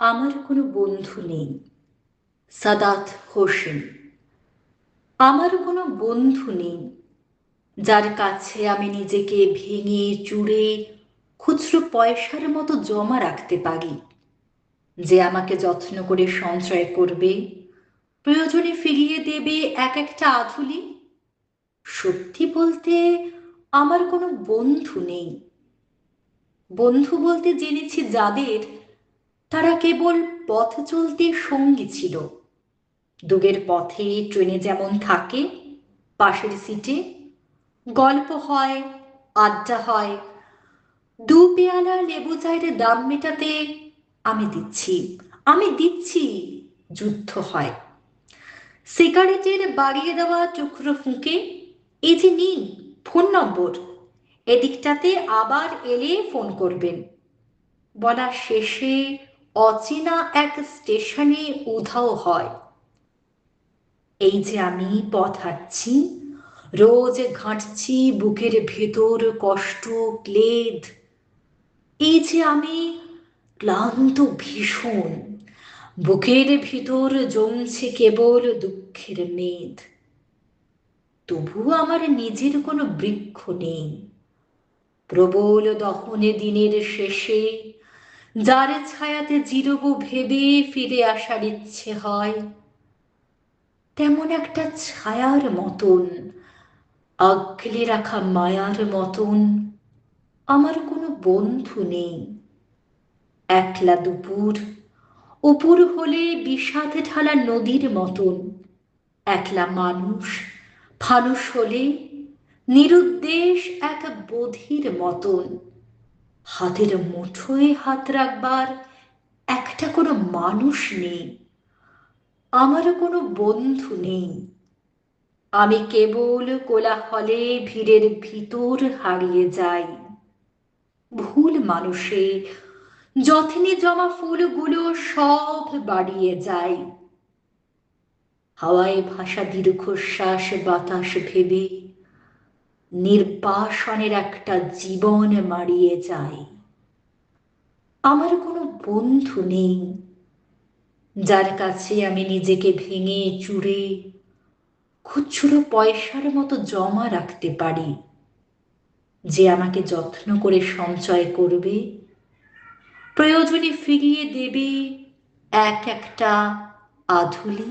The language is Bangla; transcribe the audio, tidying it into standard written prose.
আমার কোনো বন্ধু নেই। সাদাত হোসেন। আমার কোনো বন্ধু নেই যার কাছে আমি নিজেকে ভেঙে চুরে খুচরো পয়সার মতো জমা রাখতে পারি, যে আমাকে যত্ন করে সঞ্চয় করবে, প্রয়োজনে ফিরিয়ে দেবে এক একটা আধুলি। সত্যি বলতে আমার কোনো বন্ধু নেই। বন্ধু বলতে জেনেছি যাদের, তারা কেবল পথ চলতে সঙ্গী ছিল। দূরের পথে ট্রেনে যেমন থাকে, পাশের সিটে গল্প হয়, আড্ডা হয়, দু পেয়ালা লেবু চায়ের দাম মেটাতে আমি দিচ্ছি যুদ্ধ হয়। সিগারেটের বাড়িয়ে দেওয়া টুকরো ফুঁকে, এই যে নিন ফোন নম্বর, এদিকটাতে আবার এলে ফোন করবেন, বলা শেষে অচেনা এক স্টেশনে উধাও হয়। এই যে আমি পথ হাঁটছি, রোজ ঘাঁটছি বুকের ভেতর কষ্ট, ক্লেদ। এই যে আমি ক্লান্ত ভীষণ, বুকের ভিতর জমছে কেবল দুঃখের মেদ। তবুও আমার নিজের কোনো বৃক্ষ নেই। প্রবল দহনে দিনের শেষে যার ছায়াতে জিরব ভেবে ফিরে আসার ইচ্ছে হয়, তেমন একটা ছায়ার মতন, আগলে রাখা মায়ার মতন আমার কোনো বন্ধু নেই। একলা দুপুর উপুর হলে বিষাদ ঢালা নদীর মতন, একলা মানুষ ফানুষ হলে নিরুদ্দেশ এক বধির মতন। হাতের মুঠোয় হাত রাখবার একটা কোনো মানুষ নেই। আমারও কোনো বন্ধু নেই। আমি কেবল কোলাহলে ভিড়ের ভিতর হারিয়ে যাই। ভুল মানুষে যথেনে জমা ফুলগুলো সব বাড়িয়ে যায়। হাওয়ায় ভাসা দীর্ঘশ্বাস বাতাস ভেবে নির্বাসনের একটা জীবন মারিয়ে যায়। আমার কোনো বন্ধু নেই যার কাছে আমি নিজেকে ভেঙে চুরে খুচরো পয়সার মতো জমা রাখতে পারি, যে আমাকে যত্ন করে সঞ্চয় করবে, প্রয়োজনে ফিরিয়ে দেবে এক একটা আধুলি।